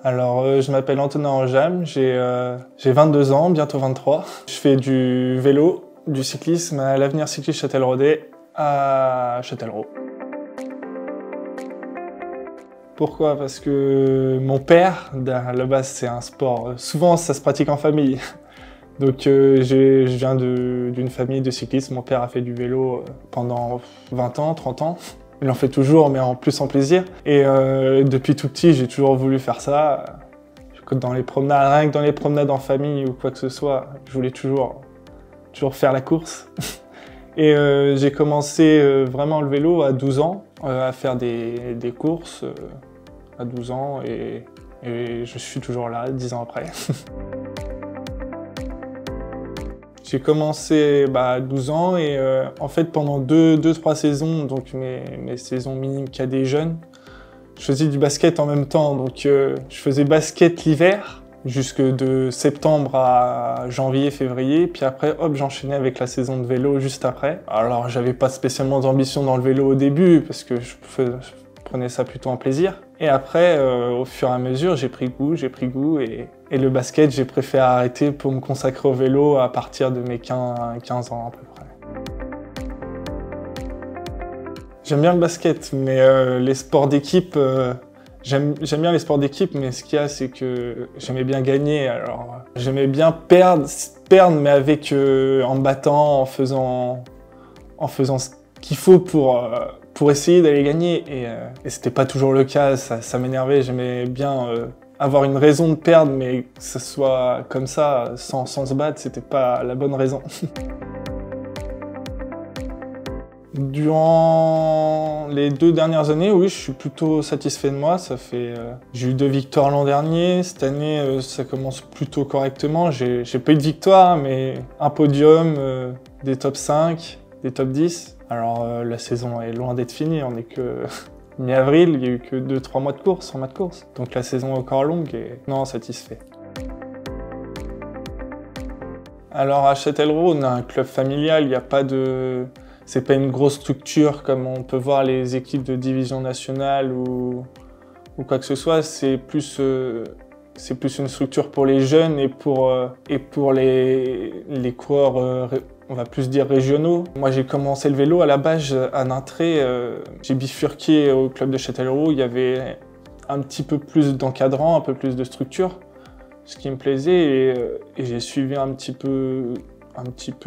Alors, je m'appelle Antonin Enjam, j'ai 22 ans, bientôt 23. Je fais du vélo, du cyclisme à l'Avenir Cycliste Châtelleraudais à Châtellerault. Pourquoi? Parce que mon père, à la base, c'est un sport. Souvent, ça se pratique en famille. Donc, je viens d'une famille de cyclistes. Mon père a fait du vélo pendant 20 ans, 30 ans. Il en fait toujours, mais en plus en plaisir. Et depuis tout petit, j'ai toujours voulu faire ça. Dans les promenades, rien que dans les promenades en famille ou quoi que ce soit, je voulais toujours faire la course. Et j'ai commencé vraiment le vélo à 12 ans, à faire des courses à 12 ans et je suis toujours là, 10 ans après. J'ai commencé à 12 ans et en fait pendant 2-3 saisons, donc mes saisons minimes cadets jeunes, je faisais du basket en même temps. Donc je faisais basket l'hiver, jusque de septembre à janvier, février, puis après hop j'enchaînais avec la saison de vélo juste après. Alors j'avais pas spécialement d'ambition dans le vélo au début, parce que je prenais ça plutôt en plaisir. Et après, au fur et à mesure, j'ai pris goût et le basket, j'ai préféré arrêter pour me consacrer au vélo à partir de mes 15 ans à peu près. J'aime bien le basket, mais les sports d'équipe, j'aime bien les sports d'équipe, mais ce qu'il y a, c'est que j'aimais bien gagner. Alors, j'aimais bien perdre, mais avec en me battant, en faisant ce qu'il faut pour essayer d'aller gagner. Et c'était pas toujours le cas, ça m'énervait. J'aimais bien avoir une raison de perdre, mais que ce soit comme ça, sans se battre, c'était pas la bonne raison. Durant les 2 dernières années, oui, je suis plutôt satisfait de moi. J'ai eu 2 victoires l'an dernier. Cette année, ça commence plutôt correctement. J'ai pas eu de victoire, mais un podium, des top 5, des top 10. Alors, la saison est loin d'être finie. On est que mi-avril, il y a eu que 2-3 mois de course, en mois de course. Donc la saison est encore longue et non, satisfait. Alors, à Châtellerault, on a un club familial. Il n'y a pas de... C'est pas une grosse structure comme on peut voir les équipes de division nationale ou quoi que ce soit. C'est plus une structure pour les jeunes et pour les coureurs, on va plus dire régionaux. Moi, j'ai commencé le vélo à la base à Nintré. J'ai bifurqué au club de Châtellerault. Il y avait un petit peu plus d'encadrants, un peu plus de structure, ce qui me plaisait. Et j'ai suivi un petit peu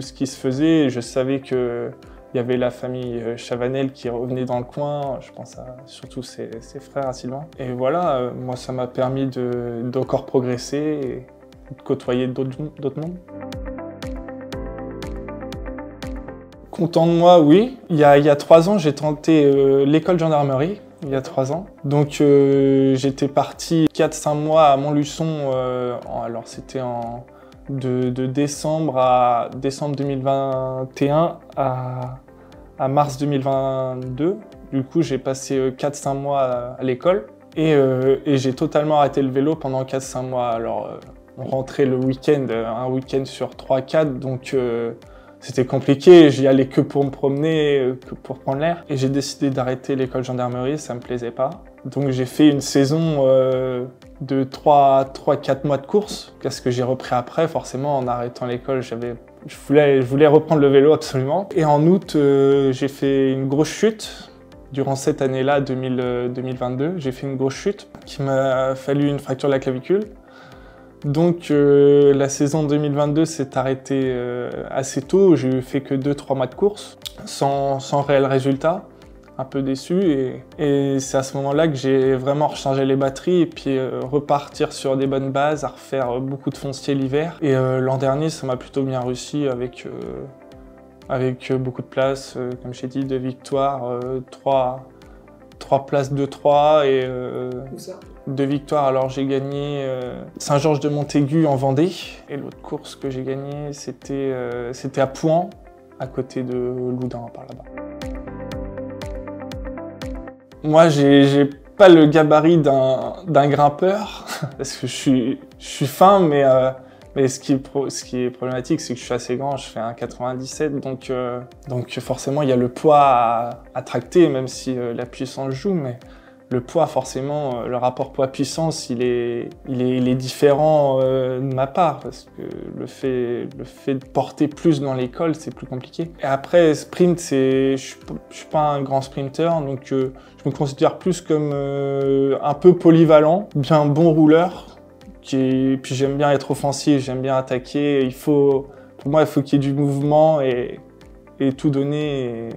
ce qui se faisait. Et je savais que il y avait la famille Chavanel qui revenait dans le coin, je pense à surtout ses frères à Sylvain. Et voilà, moi ça m'a permis d'encore progresser et de côtoyer d'autres mondes. Content de moi, oui. Il y a 3 ans, j'ai tenté l'école gendarmerie, il y a 3 ans. Donc j'étais parti 4-5 mois à Montluçon, alors c'était de décembre 2021 à mars 2022. Du coup, j'ai passé 4-5 mois à l'école et j'ai totalement arrêté le vélo pendant 4-5 mois. Alors, on rentrait le week-end, un week-end sur 3-4, donc c'était compliqué. J'y allais que pour me promener, que pour prendre l'air. Et j'ai décidé d'arrêter l'école gendarmerie, ça me plaisait pas. Donc j'ai fait une saison de 3-4 mois de course, parce que j'ai repris après. Forcément, en arrêtant l'école, je voulais reprendre le vélo absolument. Et en août, j'ai fait une grosse chute. Durant cette année-là, 2022, j'ai fait une grosse chute qui m'a fallu une fracture de la clavicule. Donc la saison 2022 s'est arrêtée assez tôt. J'ai fait que 2-3 mois de course, sans réel résultat. Un peu déçu et c'est à ce moment-là que j'ai vraiment rechargé les batteries et puis repartir sur des bonnes bases, à refaire beaucoup de foncier l'hiver. Et l'an dernier, ça m'a plutôt bien réussi avec beaucoup de places, comme j'ai dit, 2 victoires, 3 places de 3 et 2 victoires. Alors j'ai gagné Saint-Georges-de-Montaigu en Vendée et l'autre course que j'ai gagnée, c'était à Pouan, à côté de Loudun par là-bas. Moi, j'ai pas le gabarit d'un grimpeur, parce que je suis fin, mais ce qui est problématique, c'est que je suis assez grand, je fais 1,97, donc forcément il y a le poids à tracter, même si la puissance joue, le poids, forcément, le rapport poids-puissance, il est différent de ma part, parce que le fait de porter plus dans l'école, c'est plus compliqué. Et après, sprint, je suis pas un grand sprinter, donc je me considère plus comme un peu polyvalent, bien bon rouleur, puis j'aime bien être offensif, j'aime bien attaquer. Pour moi, il faut qu'il y ait du mouvement et tout donner.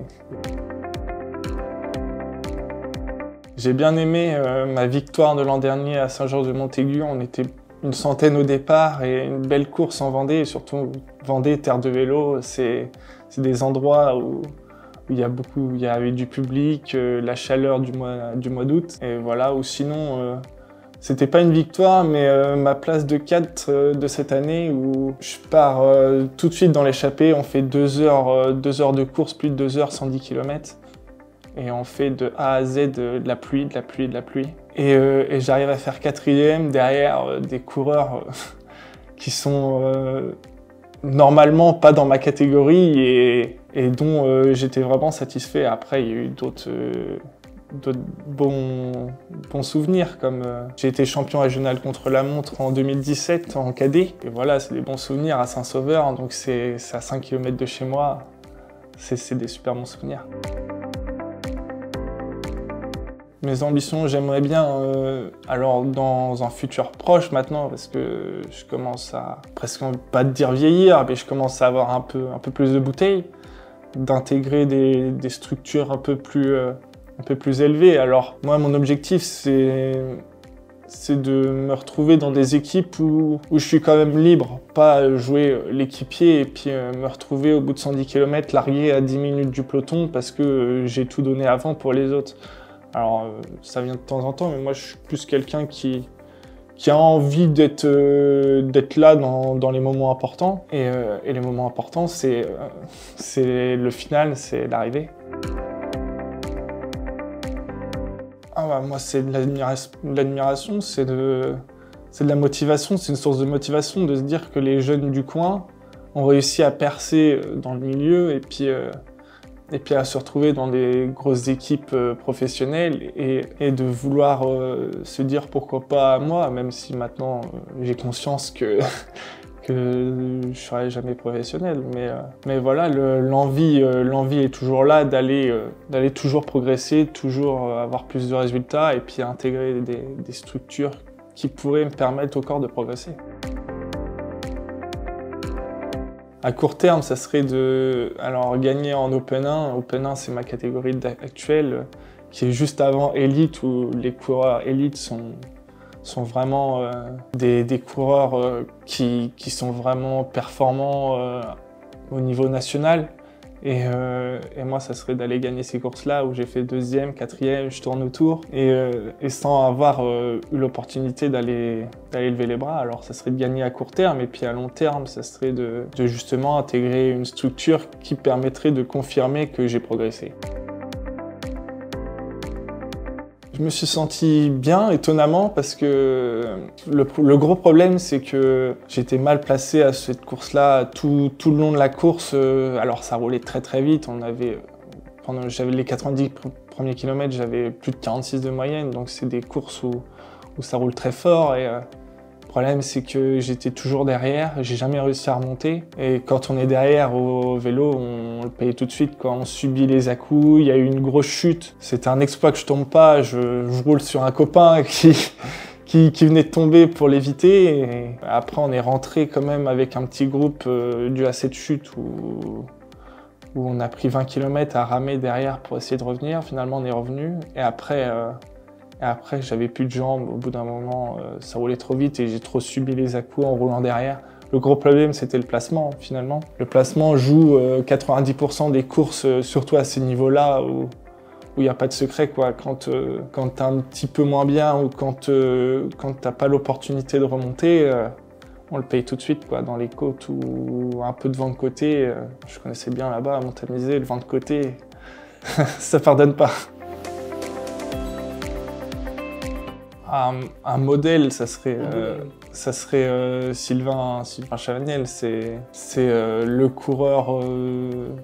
J'ai bien aimé ma victoire de l'an dernier à Saint-Georges-de-Montaigu. On était une centaine au départ et une belle course en Vendée. Et surtout, Vendée, terre de vélo, c'est des endroits où il y avait du public, la chaleur du mois d'août. Et voilà, ou sinon, c'était pas une victoire, mais ma place de 4 de cette année où je pars tout de suite dans l'échappée. On fait 2 heures de course, plus de 2 heures, 110 km. Et on fait de A à Z de la pluie, de la pluie, de la pluie. Et j'arrive à faire 4e derrière des coureurs qui sont normalement pas dans ma catégorie et dont j'étais vraiment satisfait. Après, il y a eu d'autres bons souvenirs, comme j'ai été champion régional contre la montre en 2017 en cadet. Et voilà, c'est des bons souvenirs à Saint-Sauveur, donc c'est à 5 km de chez moi. C'est des super bons souvenirs. Mes ambitions, j'aimerais bien, alors dans un futur proche maintenant, parce que je commence à, presque pas te dire vieillir, mais je commence à avoir un peu plus de bouteilles, d'intégrer des structures un peu plus élevées. Alors moi, mon objectif, c'est de me retrouver dans des équipes où je suis quand même libre, pas jouer l'équipier et puis me retrouver au bout de 110 km largué à 10 minutes du peloton parce que j'ai tout donné avant pour les autres. Alors, ça vient de temps en temps, mais moi, je suis plus quelqu'un qui a envie d'être là dans les moments importants. Et les moments importants, c'est le final, c'est l'arrivée. Ah bah, moi, c'est de l'admiration, c'est de la motivation, c'est une source de motivation de se dire que les jeunes du coin ont réussi à percer dans le milieu et puis à se retrouver dans des grosses équipes professionnelles et de vouloir se dire pourquoi pas moi, même si maintenant j'ai conscience que je ne serai jamais professionnel. Mais voilà, l'envie est toujours là d'aller toujours progresser, toujours avoir plus de résultats et puis intégrer des structures qui pourraient me permettre au corps de progresser. À court terme, ça serait alors gagner en Open 1. Open 1, c'est ma catégorie actuelle, qui est juste avant Elite, où les coureurs Elite sont vraiment des coureurs qui sont vraiment performants au niveau national. Et moi, ça serait d'aller gagner ces courses-là où j'ai fait 2e, 4e, je tourne autour et sans avoir eu l'opportunité d'aller lever les bras. Alors, ça serait de gagner à court terme et puis à long terme, ça serait de justement intégrer une structure qui permettrait de confirmer que j'ai progressé. Je me suis senti bien, étonnamment, parce que le gros problème, c'est que j'étais mal placé à cette course-là tout le long de la course. Alors ça roulait très très vite, j'avais les 90 premiers kilomètres, j'avais plus de 46 de moyenne, donc c'est des courses où ça roule très fort. Et le problème, c'est que j'étais toujours derrière, j'ai jamais réussi à remonter. Et quand on est derrière au vélo, on le paye tout de suite, quoi. On subit les à-coups, il y a eu une grosse chute. C'était un exploit que je tombe pas, je roule sur un copain qui venait de tomber pour l'éviter. Et après, on est rentré quand même avec un petit groupe dû à cette chute où on a pris 20 km à ramer derrière pour essayer de revenir. Finalement, on est revenu. Et après, j'avais plus de jambes. Au bout d'un moment, ça roulait trop vite et j'ai trop subi les à-coups en roulant derrière. Le gros problème, c'était le placement, finalement. Le placement joue 90% des courses, surtout à ces niveaux-là, où il n'y a pas de secret, quoi. Quand t'es un petit peu moins bien ou quand t'as pas l'opportunité de remonter, on le paye tout de suite, quoi. Dans les côtes ou un peu de vent de côté. Je connaissais bien là-bas, à Montamisé, le vent de côté, ça pardonne pas. Un modèle, ça serait Sylvain Chavanel. C'est le coureur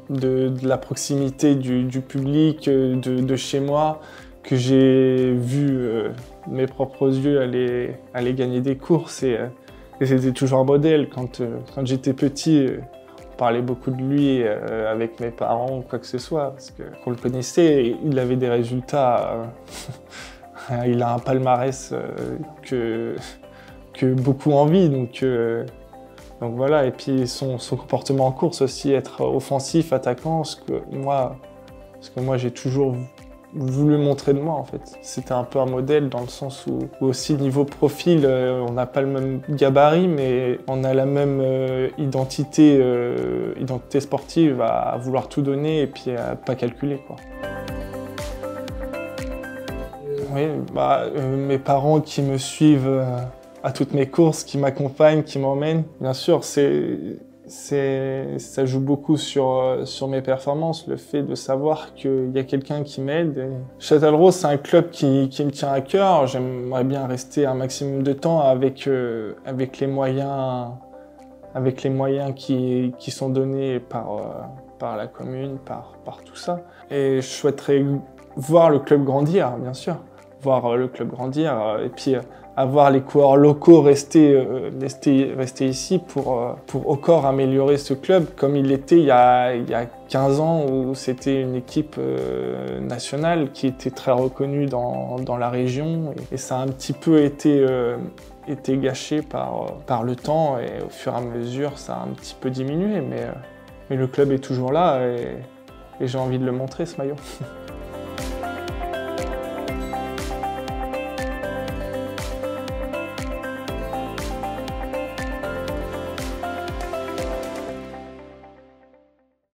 de la proximité du public, de chez moi, que j'ai vu de mes propres yeux aller gagner des courses et c'était toujours un modèle. Quand j'étais petit, on parlait beaucoup de lui avec mes parents ou quoi que ce soit, parce qu'on le connaissait, et il avait des résultats, il a un palmarès que beaucoup envient, donc voilà. Et puis son comportement en course aussi, être offensif, attaquant, ce que moi j'ai toujours voulu montrer de moi en fait. C'était un peu un modèle dans le sens où aussi niveau profil, on n'a pas le même gabarit, mais on a la même identité sportive à vouloir tout donner et puis à pas calculer, quoi. Oui, mes parents qui me suivent à toutes mes courses, qui m'accompagnent, qui m'emmènent, bien sûr, ça joue beaucoup sur mes performances, le fait de savoir qu'il y a quelqu'un qui m'aide. Châtellerault, c'est un club qui me tient à cœur. J'aimerais bien rester un maximum de temps avec les moyens qui sont donnés par la commune, par tout ça. Et je souhaiterais voir le club grandir, bien sûr. Voir le club grandir et puis avoir les coureurs locaux rester ici pour encore améliorer ce club comme il était il y a 15 ans où c'était une équipe nationale qui était très reconnue dans la région et ça a un petit peu été gâché par le temps et au fur et à mesure ça a un petit peu diminué mais le club est toujours là et j'ai envie de le montrer ce maillot.